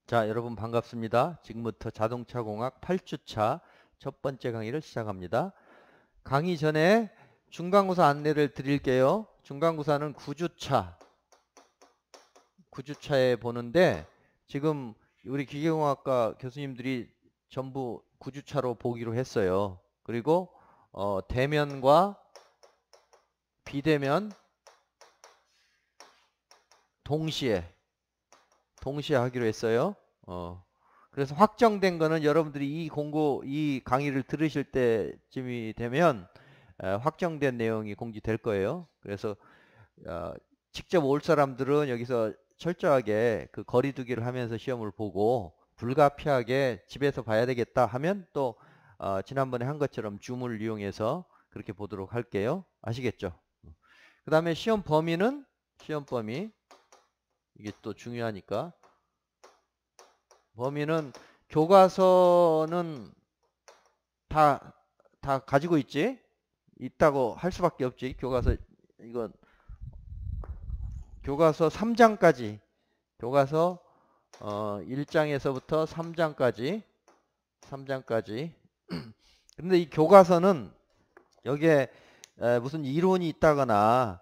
자, 여러분 반갑습니다. 지금부터 자동차공학 8주차 첫 번째 강의를 시작합니다. 강의 전에 중간고사 안내를 드릴게요. 중간고사는 9주차에 보는데 지금 우리 기계공학과 교수님들이 전부 9주차로 보기로 했어요. 그리고 대면과 비대면 동시에 하기로 했어요. 그래서 확정된 거는 여러분들이 이 강의를 들으실 때쯤이 되면 확정된 내용이 공지될 거예요. 그래서 어, 직접 올 사람들은 여기서 철저하게 그 거리두기를 하면서 시험을 보고 불가피하게 집에서 봐야 되겠다 하면 또 지난번에 한 것처럼 줌을 이용해서 그렇게 보도록 할게요. 아시겠죠? 그 다음에 시험 범위 이게 또 중요하니까 범위는 교과서는 다, 다 가지고 있다고 할 수밖에 없지. 이건 교과서 3장까지, 교과서 1장에서부터 3장까지. 근데 이 교과서는 여기에 무슨 이론이 있다거나,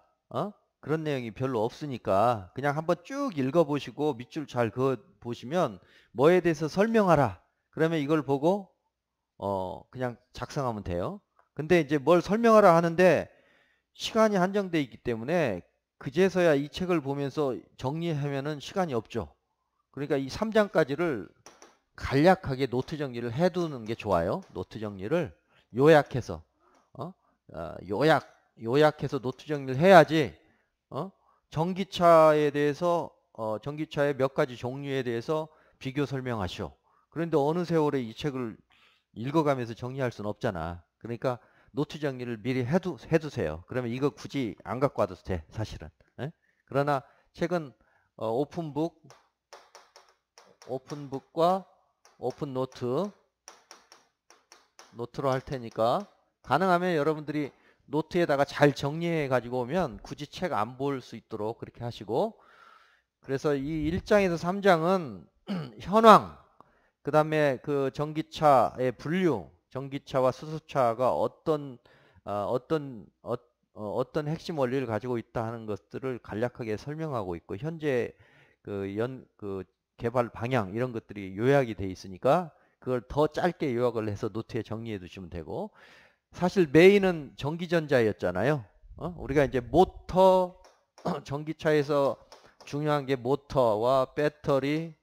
그런 내용이 별로 없으니까 그냥 한번 쭉 읽어보시고 밑줄 잘 그어 보시면 뭐에 대해서 설명하라. 그러면 이걸 보고 그냥 작성하면 돼요. 근데 이제 뭘 설명하라 하는데 시간이 한정돼 있기 때문에 그제서야 이 책을 보면서 정리하면은 시간이 없죠. 그러니까 이 3장까지를 간략하게 노트 정리를 해두는 게 좋아요. 노트 정리를 요약해서 어? 요약해서 노트 정리를 해야지 어? 전기차의 몇 가지 종류에 대해서 비교 설명하시오. 그런데 어느 세월에 이 책을 읽어가면서 정리할 수는 없잖아. 그러니까 노트 정리를 미리 해두세요. 그러면 이거 굳이 안 갖고 와도 돼, 사실은. 예? 그러나 책은 오픈북과 오픈노트로 할 테니까 가능하면 여러분들이 노트에다가 잘 정리해 가지고 오면 굳이 책 안 볼 수 있도록 그렇게 하시고, 그래서 이 1장에서 3장은 현황, 그 다음에 그 전기차의 분류, 전기차와 수소차가 어떤 핵심 원리를 가지고 있다 하는 것들을 간략하게 설명하고 있고, 현재 그 개발 방향 이런 것들이 요약이 돼 있으니까 그걸 더 짧게 요약을 해서 노트에 정리해 두시면 되고, 사실 메인은 전기전자였잖아요. 우리가 이제 모터, 전기차에서 중요한 게 모터와 배터리라고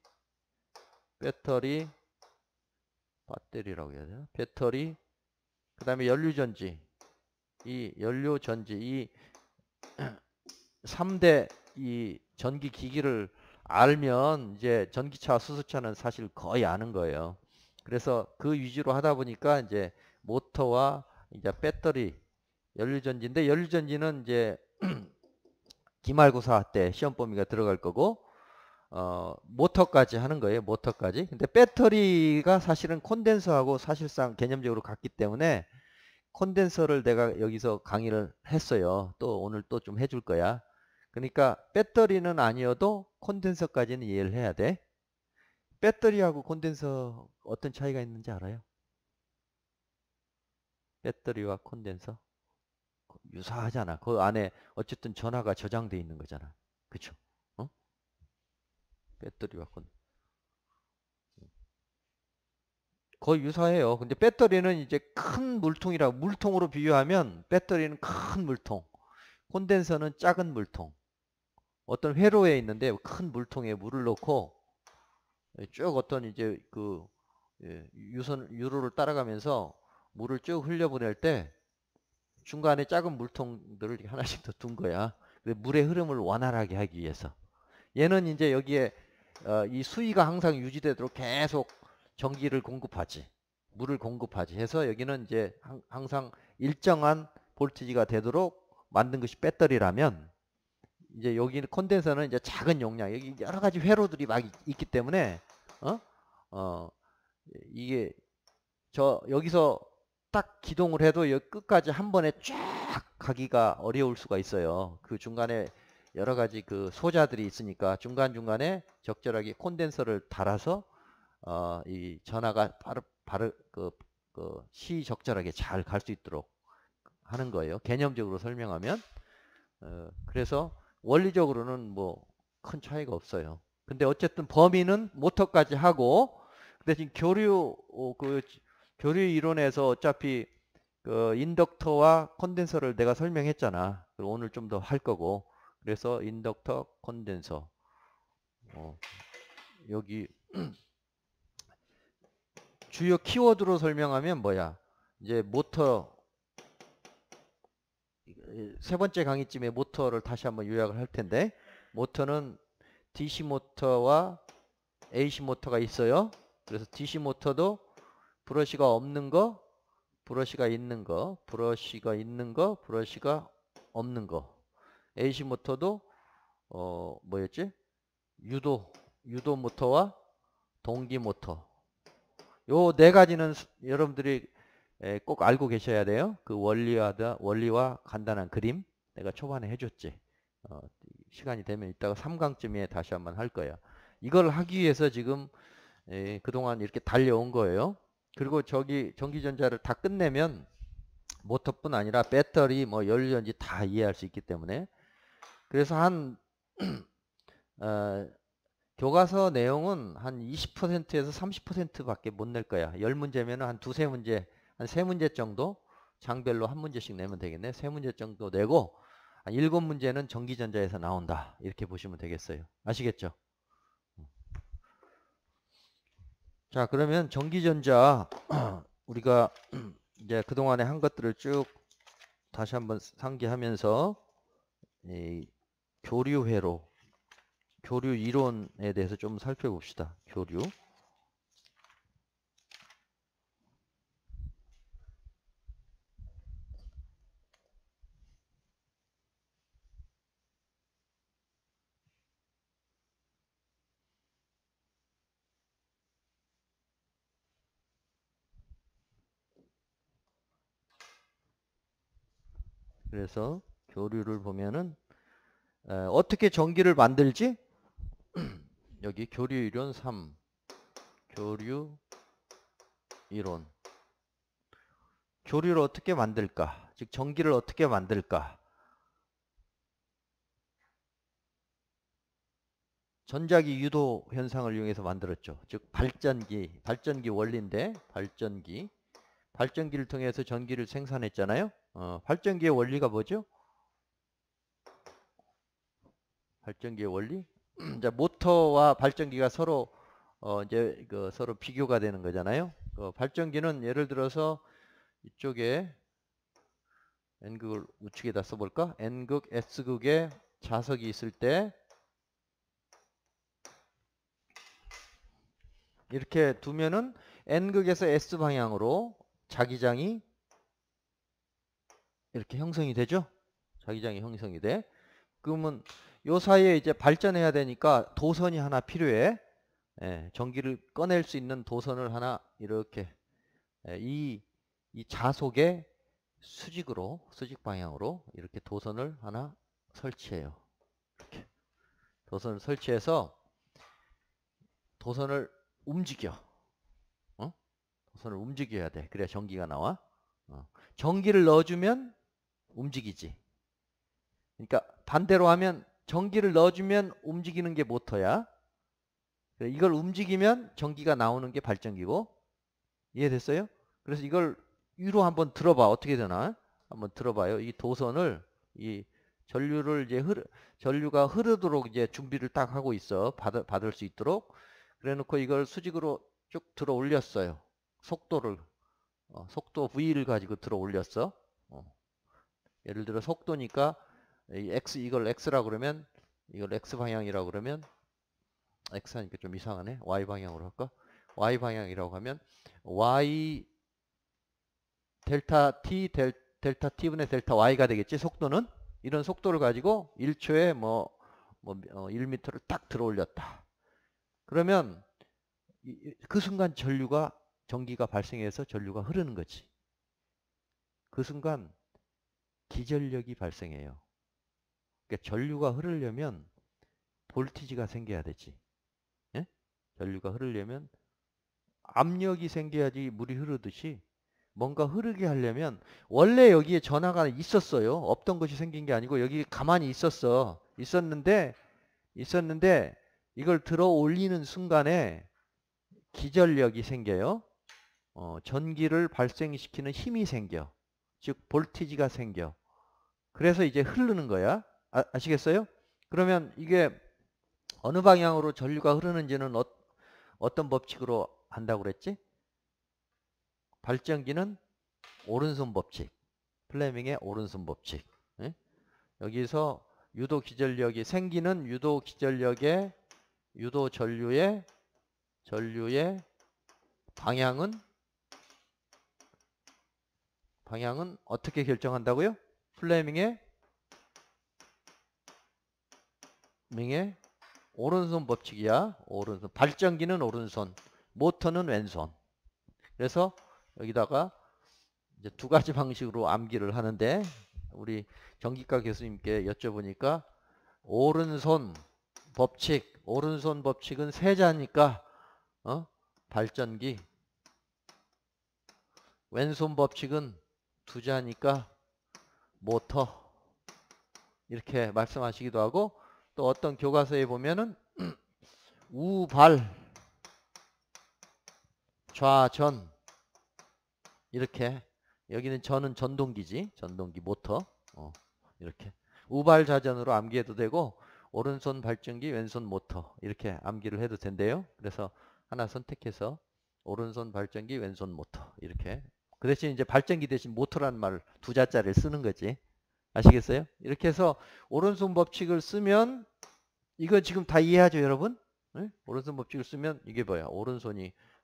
해야 되나? 배터리, 그 다음에 연료전지, 이 3대 이 전기 기기를 알면 이제 전기차와 수소차는 사실 거의 아는 거예요. 그래서 그 위주로 하다 보니까 이제 모터와 이제 배터리, 연료전지인데 연료전지는 이제 기말고사 때 시험 범위가 들어갈 거고, 모터까지 하는 거예요. 모터까지. 근데 배터리가 사실은 콘덴서하고 사실상 개념적으로 같기 때문에 콘덴서를 내가 여기서 강의를 했어요. 또 오늘 또 좀 해줄 거야. 그러니까 배터리는 아니어도 콘덴서까지는 이해를 해야 돼. 배터리하고 콘덴서 어떤 차이가 있는지 알아요? 배터리와 콘덴서 유사하잖아. 그 안에 어쨌든 전하가 저장돼 있는 거잖아. 그쵸? 어? 배터리와 거의 유사해요. 근데 배터리는 이제 큰 물통으로 비유하면 배터리는 큰 물통, 콘덴서는 작은 물통. 어떤 회로에 있는데 큰 물통에 물을 넣고 쭉 어떤 이제 그 유로를 따라가면서 물을 쭉 흘려보낼 때 중간에 작은 물통들을 이렇게 하나씩 더 둔 거야. 물의 흐름을 원활하게 하기 위해서. 얘는 이제 여기에 이 수위가 항상 유지되도록 계속 전기를 공급하지. 물을 공급하지. 해서 여기는 이제 항상 일정한 볼티지가 되도록 만든 것이 배터리라면, 이제 여기는 콘덴서는 이제 작은 용량, 여기 여러 가지 회로들이 막 있기 때문에 어? 어, 이게 여기서 딱 기동을 해도 여기 끝까지 한 번에 쫙 가기가 어려울 수가 있어요. 그 중간에 여러 가지 그 소자들이 있으니까 중간중간에 적절하게 콘덴서를 달아서 이 전하가 바로 시적절하게 잘 갈 수 있도록 하는 거예요. 개념적으로 설명하면. 그래서 원리적으로는 뭐 큰 차이가 없어요. 근데 어쨌든 범위는 모터까지 하고, 근데 지금 교류 이론에서 어차피 그 인덕터와 콘덴서를 내가 설명했잖아. 그리고 오늘 좀 더 할 거고. 그래서 인덕터, 콘덴서. 여기 주요 키워드로 설명하면 뭐야? 이제 모터, 세 번째 강의쯤에 모터를 다시 한번 요약을 할 텐데, 모터는 DC 모터와 AC 모터가 있어요. 그래서 DC 모터도 브러쉬가 없는 거, 브러쉬가 있는 거, 브러쉬가 있는 거, 브러쉬가 없는 거. AC 모터도 뭐였지? 유도 모터와 동기 모터. 요 네 가지는 여러분들이 꼭 알고 계셔야 돼요. 그 원리와 간단한 그림 내가 초반에 해줬지. 시간이 되면 이따가 3강쯤에 다시 한번 할 거야. 이걸 하기 위해서 지금 그동안 이렇게 달려온 거예요. 그리고 저기 전기전자를 다 끝내면 모터뿐 아니라 배터리, 뭐 연료전지 다 이해할 수 있기 때문에, 그래서 한 교과서 내용은 한 20%에서 30%밖에 못 낼 거야. 10문제면 한 두세 문제, 한 세 문제 정도 장별로 한 문제씩 내면 되겠네. 세 문제 정도 내고 한 7문제는 전기전자에서 나온다. 이렇게 보시면 되겠어요. 아시겠죠? 자, 그러면 전기전자 우리가 이제 그동안에 한 것들을 쭉 다시 한번 상기하면서 이 교류 이론에 대해서 좀 살펴봅시다. 교류. 그래서 교류를 보면은 어떻게 전기를 만들지? 여기 교류 이론 3. 교류 이론. 교류를 어떻게 만들까? 즉 전기를 어떻게 만들까? 전자기 유도 현상을 이용해서 만들었죠. 즉 발전기 원리인데, 발전기를 통해서 전기를 생산했잖아요. 발전기의 원리가 뭐죠? 발전기의 원리? 자, 모터와 발전기가 서로 이제 서로 비교가 되는 거잖아요. 발전기는 예를 들어서 이쪽에 N극을 우측에다 써볼까? N극, S극에 자석이 있을 때 이렇게 두면은 N극에서 S 방향으로 자기장이 이렇게 형성이 되죠. 자기장이 형성이 돼. 그러면 요 사이에 이제 발전해야 되니까 도선이 하나 필요해. 전기를 꺼낼 수 있는 도선을 하나 이렇게 이 자속에 수직 방향으로 이렇게 도선을 하나 설치해요. 이렇게 도선을 설치해서 도선을 움직여. 도선을 움직여야 돼. 그래야 전기가 나와. 전기를 넣어주면 움직이지. 그러니까 반대로 하면 전기를 넣어주면 움직이는 게 모터야. 이걸 움직이면 전기가 나오는 게 발전기고. 이해됐어요? 그래서 이걸 위로 한번 들어봐. 어떻게 되나? 한번 들어봐요. 이 도선을 이 전류가 흐르도록 이제 준비를 딱 하고 있어. 받을 수 있도록. 그래 놓고 이걸 수직으로 쭉 들어 올렸어요. 속도 V를 가지고 들어 올렸어. 예를 들어 속도니까 이걸 X라고 그러면, 이걸 X 방향이라고 그러면, X 하니까 좀 이상하네. Y 방향으로 할까? Y 방향이라고 하면 Y 델타 T분의 델타 Y가 되겠지. 속도는 이런 속도를 가지고 1초에 1m를 딱 들어 올렸다. 그러면 그 순간 전기가 발생해서 전류가 흐르는 거지. 그 순간 기전력이 발생해요. 그러니까 전류가 흐르려면 볼티지가 생겨야 되지. 예? 전류가 흐르려면 압력이 생겨야지 물이 흐르듯이 뭔가 흐르게 하려면 원래 여기에 전하가 있었어요. 없던 것이 생긴 게 아니고 여기 가만히 있었는데 이걸 들어 올리는 순간에 기전력이 생겨요. 전기를 발생시키는 힘이 생겨. 즉 볼티지가 생겨. 그래서 이제 흐르는 거야. 아시겠어요? 그러면 이게 어느 방향으로 전류가 흐르는지는 어떤 법칙으로 한다고 그랬지? 발전기는 오른손 법칙. 플레밍의 오른손 법칙. 예? 여기서 유도 기전력이 생기는 유도 기전력의 유도 전류의 방향은 어떻게 결정한다고요? 플레밍의 오른손 법칙이야. 오른손. 발전기는 오른손, 모터는 왼손. 그래서 여기다가 이제 두 가지 방식으로 암기를 하는데 우리 전기과 교수님께 여쭤보니까 오른손 법칙은 세자니까 발전기, 왼손 법칙은 두자니까 모터, 이렇게 말씀하시기도 하고, 또 어떤 교과서에 보면은 우발 좌전, 이렇게, 여기는 전은 전동기지, 전동기 모터, 이렇게 우발 좌전으로 암기해도 되고 오른손 발전기 왼손 모터 이렇게 암기를 해도 된대요. 그래서 하나 선택해서 오른손 발전기 왼손 모터 이렇게, 그 대신 이제 발전기 대신 모터라는 말을 두 자짜리를 쓰는 거지. 아시겠어요? 이렇게 해서 오른손 법칙을 쓰면, 이거 지금 다 이해하죠 여러분? 네? 오른손 법칙을 쓰면 이게 뭐야?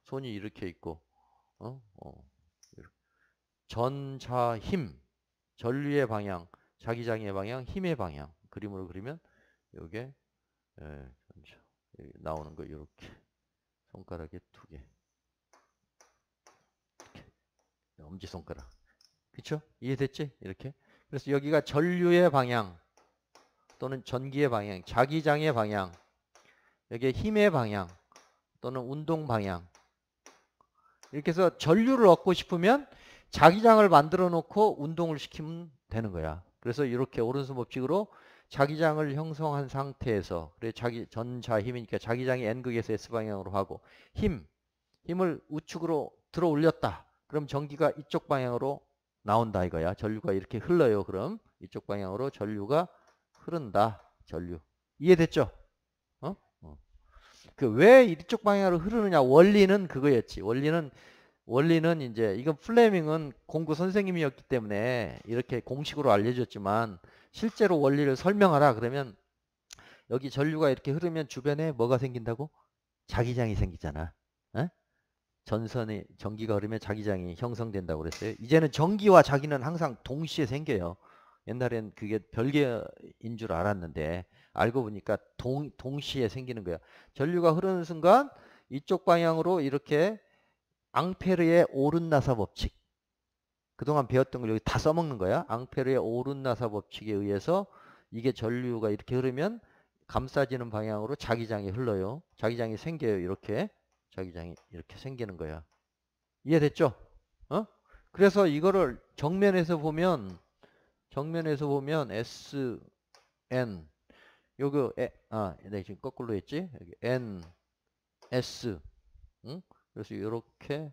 손이 이렇게 있고 전자 힘, 전류의 방향, 자기장의 방향, 힘의 방향 그림으로 그리면 요게 나오는 거 이렇게 손가락에 두 개, 엄지손가락. 그쵸? 이해됐지? 이렇게. 그래서 여기가 전류의 방향 또는 전기의 방향, 자기장의 방향, 여기에 힘의 방향 또는 운동 방향. 이렇게 해서 전류를 얻고 싶으면 자기장을 만들어 놓고 운동을 시키면 되는 거야. 그래서 이렇게 오른손 법칙으로 자기장을 형성한 상태에서, 그래 전자 힘이니까 자기장이 N극에서 S방향으로 하고, 힘을 우측으로 들어 올렸다. 그럼 전기가 이쪽 방향으로 나온다 이거야. 전류가 이렇게 흘러요. 그럼 이쪽 방향으로 전류가 흐른다. 전류. 이해됐죠? 어? 그 왜 이쪽 방향으로 흐르느냐, 원리는 그거였지. 원리는 이제 이건 플레밍은 공부 선생님이었기 때문에 이렇게 공식으로 알려줬지만, 실제로 원리를 설명하라 그러면 여기 전류가 이렇게 흐르면 주변에 뭐가 생긴다고? 자기장이 생기잖아. 에? 전선에 전기가 흐르면 자기장이 형성된다고 그랬어요. 이제는 전기와 자기는 항상 동시에 생겨요. 옛날엔 그게 별개인 줄 알았는데 알고 보니까 동시에 생기는 거야. 전류가 흐르는 순간 이쪽 방향으로 이렇게 앙페르의 오른나사 법칙, 그동안 배웠던 걸 여기 다 써먹는 거야. 앙페르의 오른나사 법칙에 의해서 이게 전류가 이렇게 흐르면 감싸지는 방향으로 자기장이 흘러요. 자기장이 생겨요. 이렇게 자기장이 이렇게 생기는 거야. 이해됐죠? 그래서 이거를 정면에서 보면 SN, 요거 네, 지금 거꾸로 했지? 여기 N S, 응? 그래서 이렇게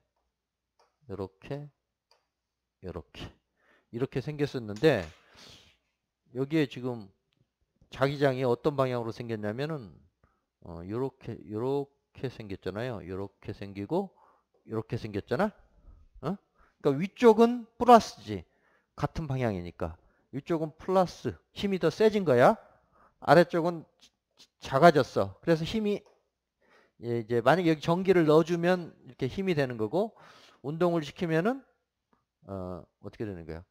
이렇게 생겼었는데, 여기에 지금 자기장이 어떤 방향으로 생겼냐면은 요렇게 생겼잖아요. 요렇게 생기고 요렇게 생겼잖아. 그러니까 위쪽은 플러스지. 같은 방향이니까. 위쪽은 플러스. 힘이 더 세진 거야. 아래쪽은 작아졌어. 그래서 힘이 이제 만약에 여기 전기를 넣어주면 이렇게 힘이 되는 거고, 운동을 시키면은 어떻게 되는 거야?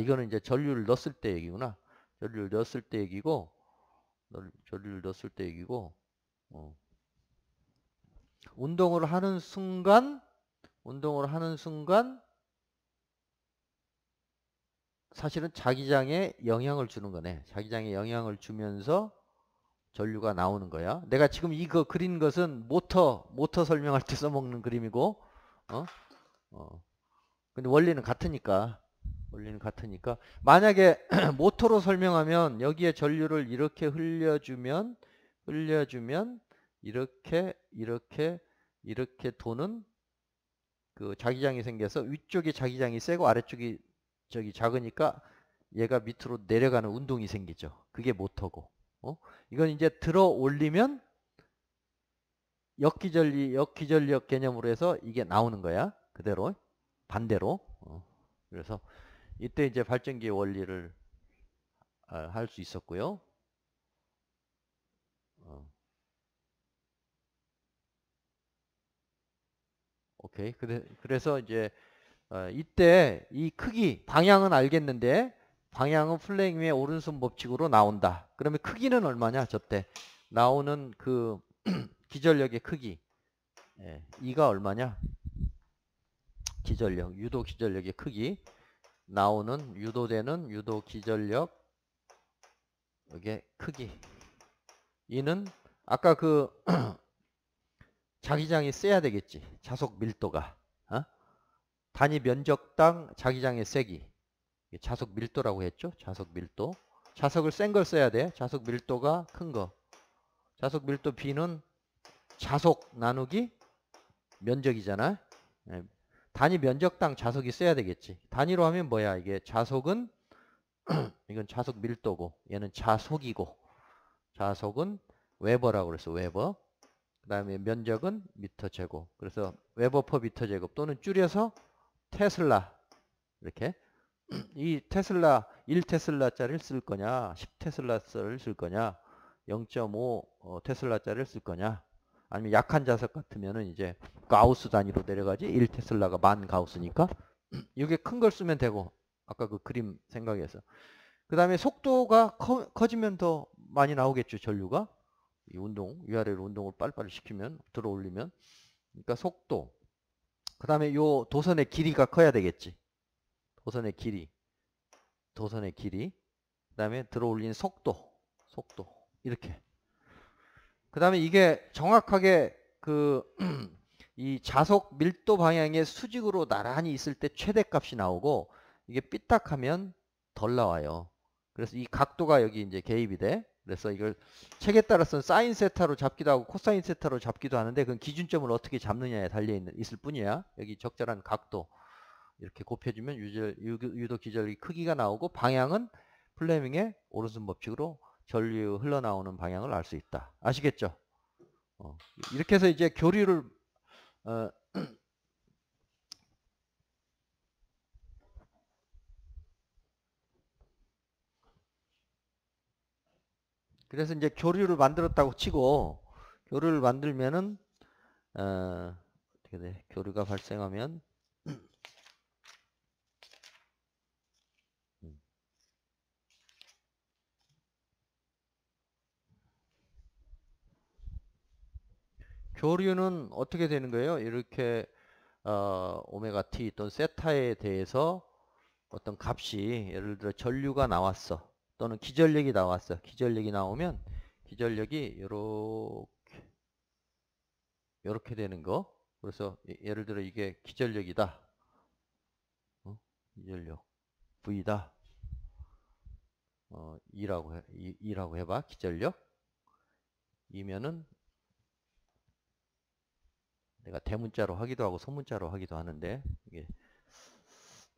이거는 이제 전류를 넣었을 때 얘기구나. 전류를 넣었을 때 얘기고, 어. 운동을 하는 순간 사실은 자기장에 영향을 주는 거네. 자기장에 영향을 주면서 전류가 나오는 거야. 내가 지금 이거 그린 것은 모터 설명할 때 써먹는 그림이고, 어? 근데 원리는 같으니까. 만약에 모터로 설명하면 여기에 전류를 이렇게 흘려주면, 이렇게 도는 그 자기장이 생겨서 위쪽에 자기장이 세고 아래쪽이 저기 작으니까 얘가 밑으로 내려가는 운동이 생기죠. 그게 모터고. 이건 이제 들어 올리면 역기전력 개념으로 해서 이게 나오는 거야. 그대로. 반대로. 그래서 이때 이제 발전기의 원리를 할 수 있었고요. 어, 오케이. 그래서 이제 이때 이 크기, 방향은 알겠는데 방향은 플레잉의 오른손 법칙으로 나온다. 그러면 크기는 얼마냐? 저때 나오는 그 기전력의 크기. 이가 얼마냐? 기전력, 유도 기전력의 크기. 나오는 유도되는 유도 기전력의 크기. 이는 아까 그 자기장이 세야 되겠지. 자속 밀도가. 단위 면적당 자기장의 세기. 자속 밀도라고 했죠. 자속 밀도. 자석을 센 걸 써야 돼. 자속 밀도가 큰 거. 자속 밀도 B는 자속 나누기 면적이잖아. 단위 면적당 자석이 써야 되겠지. 단위로 하면 뭐야? 이게 자속은 이건 자속 밀도고 얘는 자속이고 자속은 웨버라고 그랬어. 웨버. 그 다음에 면적은 미터 제곱. 그래서 웨버 퍼 미터 제곱 또는 줄여서 테슬라. 이렇게. 이 테슬라 1테슬라짜리를 쓸 거냐 10테슬라짜리를 쓸 거냐 0.5 테슬라짜리를 쓸 거냐 아니면 약한 자석 같으면은 이제 가우스 단위로 내려가지 1테슬라가 10,000 가우스니까 이게 큰 걸 쓰면 되고 아까 그 그림 생각해서 그 다음에 속도가 커지면 더 많이 나오겠죠. 전류가 이 운동 위아래로 운동을 빨리빨리 시키면 들어 올리면 그러니까 속도 그 다음에 요 도선의 길이가 커야 되겠지. 도선의 길이 그 다음에 들어 올리는 속도 이렇게 그 다음에 이게 정확하게 그 이 자속 밀도 방향의 수직으로 나란히 있을 때 최대값이 나오고 이게 삐딱하면 덜 나와요. 그래서 이 각도가 여기 이제 개입이 돼. 그래서 이걸 책에 따라서는 사인 세타로 잡기도 하고 코사인 세타로 잡기도 하는데 그건 기준점을 어떻게 잡느냐에 달려 있을 뿐이야. 여기 적절한 각도 이렇게 곱해주면 유도 기전력이 크기가 나오고 방향은 플레밍의 오른손 법칙으로 전류 흘러나오는 방향을 알 수 있다. 아시겠죠? 이렇게 해서 이제 교류를 그래서 이제 교류를 만들었다고 치고 교류를 만들면은 어떻게 돼? 교류가 발생하면 교류는 어떻게 되는 거예요? 이렇게 오메가 t 또는 세타에 대해서 어떤 값이 예를 들어 전류가 나왔어. 또는 기전력이 나왔어. 기전력이 나오면 기전력이 요렇게 되는 거. 그래서 예를 들어 이게 기전력이다. 기전력 V다. E라고 해봐. 기전력. 이면은 내가 대문자로 하기도 하고 소문자로 하기도 하는데 이게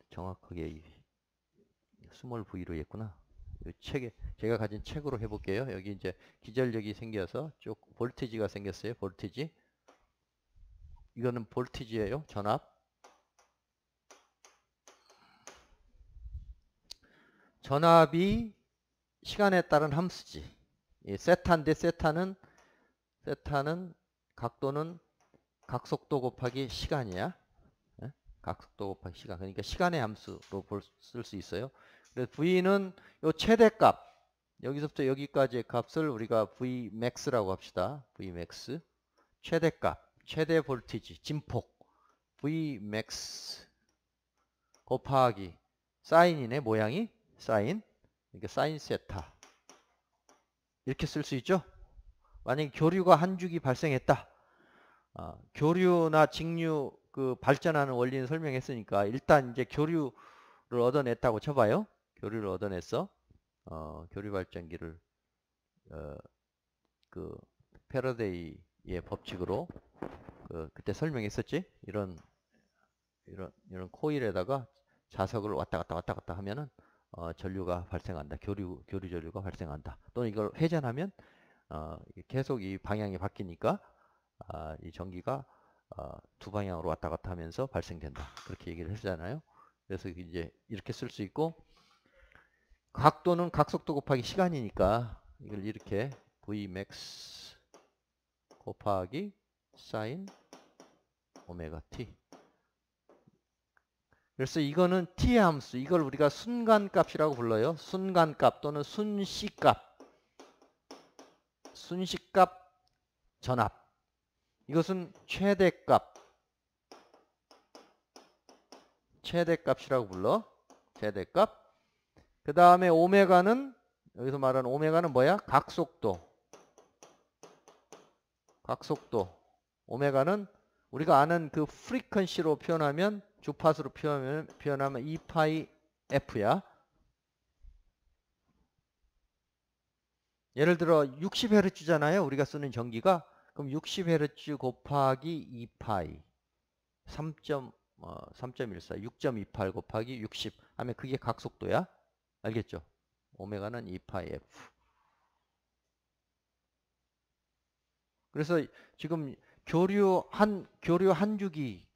정확하게 스몰 V로 했구나. 이 책에 제가 가진 책으로 해볼게요. 여기 이제 기전력이 생겨서 쭉 볼티지가 생겼어요. 볼티지. 이거는 볼티지예요. 전압. 전압이 시간에 따른 함수지. 세타인데 세타는 각도는 각속도 곱하기 시간이야. 각속도 곱하기 시간. 그러니까 시간의 함수로 쓸 수 있어요. 그래서 V는 요 최대값 여기서부터 여기까지의 값을 우리가 Vmax라고 합시다. Vmax 최대값 최대 볼티지 진폭 Vmax 곱하기 사인이네, 모양이. 사인. 그러니까 사인 세타. 이렇게 쓸 수 있죠? 만약에 교류가 한 주기 발생했다. 교류나 직류 그 발전하는 원리는 설명했으니까 일단 이제 교류를 얻어냈다고 쳐봐요. 교류를 얻어냈어. 교류 발전기를 그 패러데이의 법칙으로 그때 설명했었지. 이런 코일에다가 자석을 왔다 갔다 하면은 전류가 발생한다. 교류 전류가 발생한다. 또는 이걸 회전하면 계속 이 방향이 바뀌니까 이 전기가 두 방향으로 왔다 갔다 하면서 발생된다. 그렇게 얘기를 했잖아요. 그래서 이제 이렇게 쓸 수 있고, 각도는 각속도 곱하기 시간이니까 이걸 이렇게 Vmax 곱하기 사인 오메가 t. 그래서 이거는 t의 함수, 이걸 우리가 순간값이라고 불러요. 순간값 또는 순시값, 전압. 이것은 최대값이라고 불러. 최대값. 그 다음에 오메가는, 여기서 말하는 오메가는 뭐야? 각속도. 오메가는 우리가 아는 그 프리퀀시로 표현하면, 주파수로 표현하면 2파이 F야. 예를 들어 60Hz잖아요. 우리가 쓰는 전기가. 그럼 60Hz 곱하기 2파이 3.14 6.28 곱하기 60 하면 그게 각속도야. 알겠죠? 오메가는 2파이 F. 그래서 지금 교류 한 주기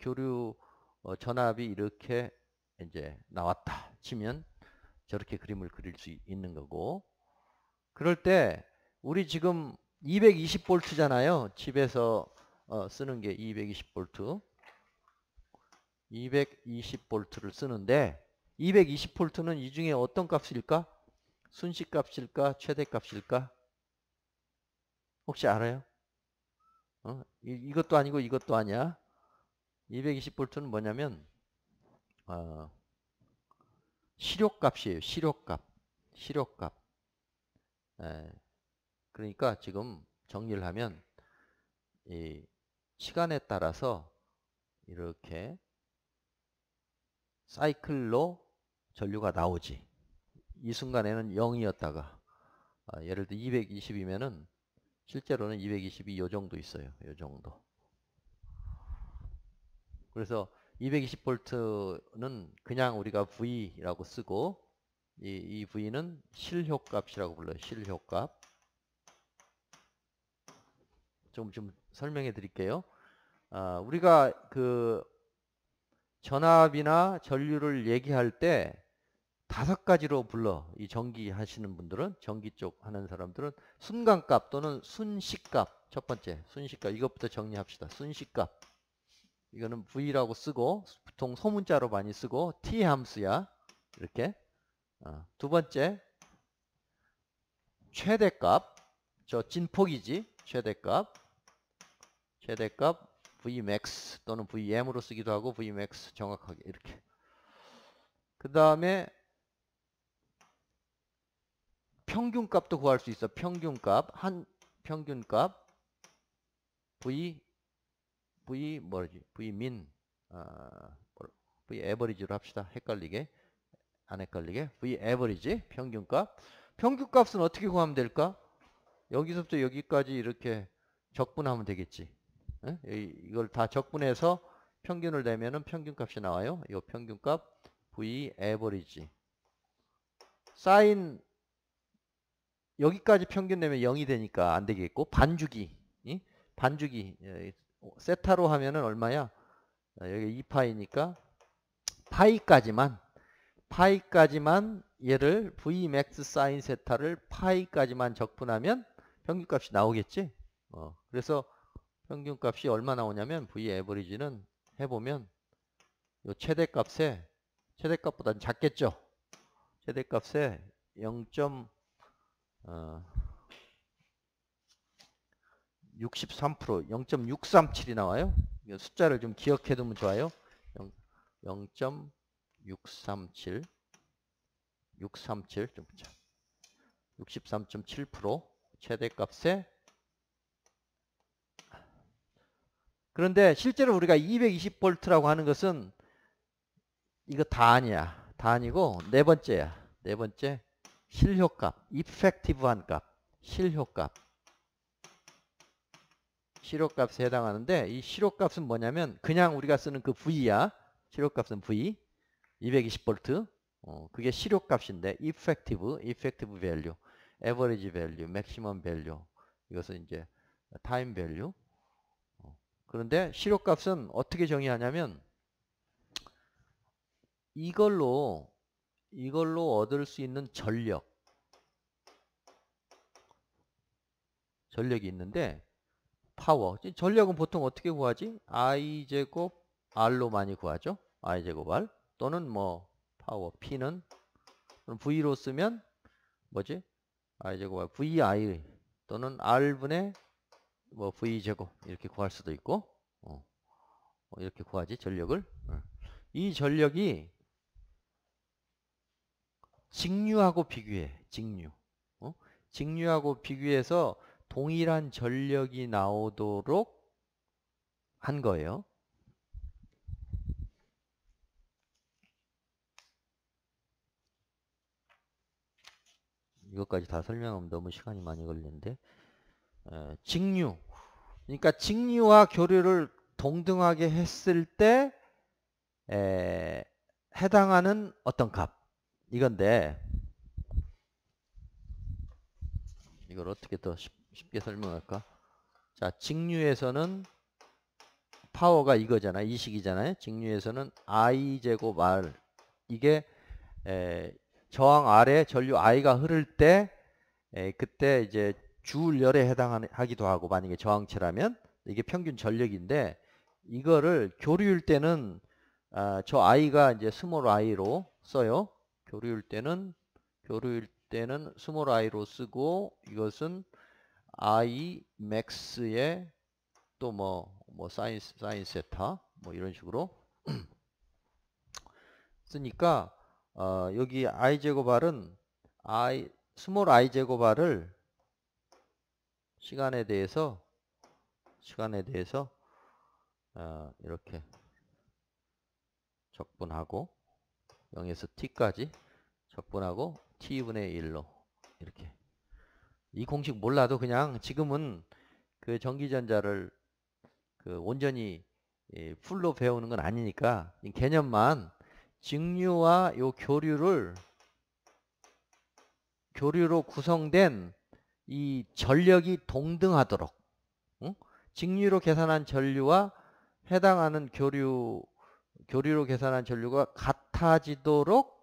전압이 이렇게 이제 나왔다 치면 저렇게 그림을 그릴 수 있는 거고, 그럴 때 우리 지금 220V잖아요. 집에서 쓰는 게 220V. 220V를 쓰는데 220V는 이 중에 어떤 값일까? 순시값일까? 최대값일까? 혹시 알아요? 이것도 아니고 이것도 아니야. 220V는 뭐냐면 시료값이에요. 시료값. 그러니까 지금 정리를 하면 이 시간에 따라서 이렇게 사이클로 전류가 나오지. 이 순간에는 0이었다가 예를 들어 220이면은 실제로는 220이 요 정도 있어요. 요 정도. 그래서 220V는 그냥 우리가 V라고 쓰고, 이 V는 실효값이라고 불러요. 실효값. 좀 설명해 드릴게요. 우리가 그 전압이나 전류를 얘기할 때 5가지로 불러. 이 전기 하시는 분들은, 전기 쪽 하는 사람들은 순간값 또는 순시값. 첫 번째 순시값, 이것부터 정리합시다. 순시값, 이거는 V라고 쓰고 보통 소문자로 많이 쓰고 T 함수야. 이렇게. 두 번째 최대값, 저 진폭이지. 최대값 Vmax 또는 Vm으로 쓰기도 하고 Vmax 정확하게 이렇게. 그 다음에 평균값도 구할 수 있어. 평균값 Vmin, V 에버리지로 합시다. 안 헷갈리게. V 에버리지 평균값. 평균값은 어떻게 구하면 될까? 여기서부터 여기까지 이렇게 적분하면 되겠지. 이걸 다 적분해서 평균을 내면은 평균값이 나와요. 이 평균값 V 에버리지. 사인 여기까지 평균 내면 0이 되니까 안 되겠고, 반주기 세타로 하면은 얼마야? 여기 2파이니까 파이까지만 얘를 Vmax 사인 세타를 파이까지만 적분하면 평균값이 나오겠지. 그래서 평균값이 얼마 나오냐면 V 에버리지는 해보면 요 최대값보다는 작겠죠. 최대값에 0.63%, 0.637이 나와요. 숫자를 좀 기억해 두면 좋아요. 0.637. 637 좀 보자. 63.7% 최대값에. 그런데 실제로 우리가 220V라고 하는 것은 이거 다 아니야. 다 아니고 네 번째야. 네 번째 실효값, 이펙티브한 값, 실효값. 실효값에 해당하는데 이 실효값은 뭐냐면 그냥 우리가 쓰는 그 V야. 실효값은 V. 220V. 그게 실효값인데 effective value, average value, maximum value. 이것은 이제 time value. 그런데 실효값은 어떻게 정의하냐면 이걸로 얻을 수 있는 전력이 있는데 파워. 전력은 보통 어떻게 구하지? i제곱 r로 많이 구하죠. i제곱 r 또는 뭐 파워 P는 V로 쓰면 뭐지? i제곱 r VI 또는 R분의 뭐 V제곱 이렇게 구할 수도 있고 이렇게 구하지 전력을. 이 전력이 직류하고 비교해. 직류하고 비교해서 동일한 전력이 나오도록 한 거예요. 이것까지 다 설명하면 너무 시간이 많이 걸리는데 직류. 그러니까 직류와 교류를 동등하게 했을 때 해당하는 어떤 값. 이건데 이걸 어떻게 더 쉽게 설명할까? 자, 직류에서는 파워가 이거잖아. 이 식이잖아요. 직류에서는 i제곱 r. 이게 저항 R에 전류 I가 흐를 때 그때 이제 주울열에 해당하기도 하고, 만약에 저항체라면 이게 평균 전력인데 이거를 교류일 때는 저 I가 이제 스몰 i로 써요. 교류일 때는 스몰 i로 쓰고, 이것은 I max의 또 뭐 사인 세타 뭐 이런 식으로 쓰니까 여기 I 제곱 r은 스몰 I 제곱 r을 시간에 대해서 이렇게 적분하고 0에서 t까지 적분하고 t분의 1로 이렇게. 이 공식 몰라도 그냥 지금은 그 전기전자를 그 온전히 풀로 배우는 건 아니니까 이 개념만, 직류와 요 교류로 구성된 이 전력이 동등하도록, 직류로 계산한 전류와 해당하는 교류로 계산한 전류가 같아지도록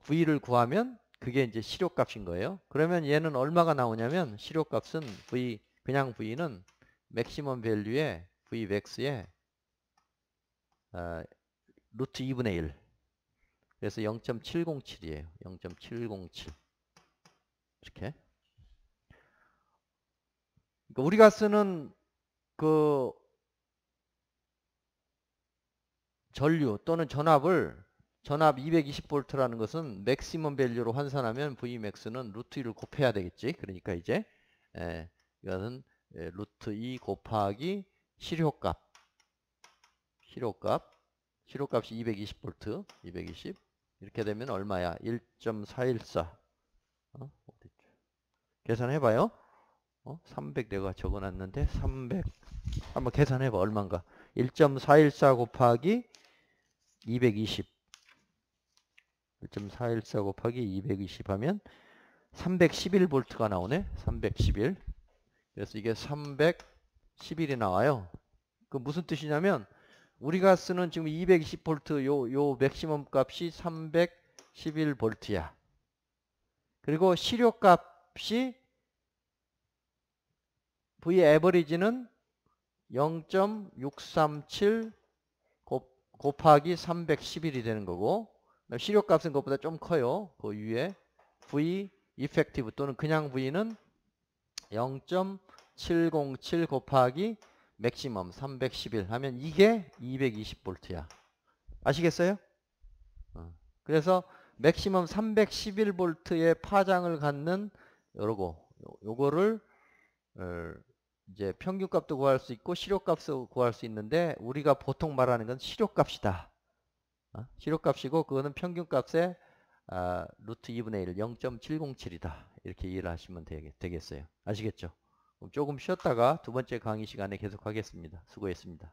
V를 구하면 그게 이제 실효값인 거예요. 그러면 얘는 얼마가 나오냐면 실효값은 그냥 V는 맥시멈 밸류에 Vmax에 루트 2분의 1. 그래서 0.707이에요. 0.707. 이렇게. 그러니까 우리가 쓰는 그 전류 또는 전압 220V라는 것은 맥시멈 밸류로 환산하면 Vmax는 루트 2를 곱해야 되겠지. 그러니까 이제 이거는 루트 2 곱하기 실효값이 220V, 220. 이렇게 되면 얼마야? 1.414. 계산해봐요. 300 내가 적어놨는데 300 한번 계산해봐. 얼마인가? 1.414 곱하기 220. 1.414 곱하기 220 하면 311V가 나오네. 311. 그래서 이게 311이 나와요. 그 무슨 뜻이냐면 우리가 쓰는 지금 220V 요 맥시멈 값이 311V야. 그리고 실효값이 V 에버리지는 0.637 곱하기 311이 되는 거고, 실효값은 그것보다 좀 커요. 그 위에 V 이펙티브 또는 그냥 V는 0.707 곱하기 맥시멈 311 하면 이게 220V야. 아시겠어요? 그래서 맥시멈 311V의 파장을 갖는 요거를 이제 평균값도 구할 수 있고 실효값도 구할 수 있는데 우리가 보통 말하는 건 실효값이다. 실효값이고 그거는 평균값의 루트 2분의 1, 0.707이다. 이렇게 이해를 하시면 되겠어요. 아시겠죠? 그럼 조금 쉬었다가 두 번째 강의 시간에 계속 하겠습니다. 수고했습니다.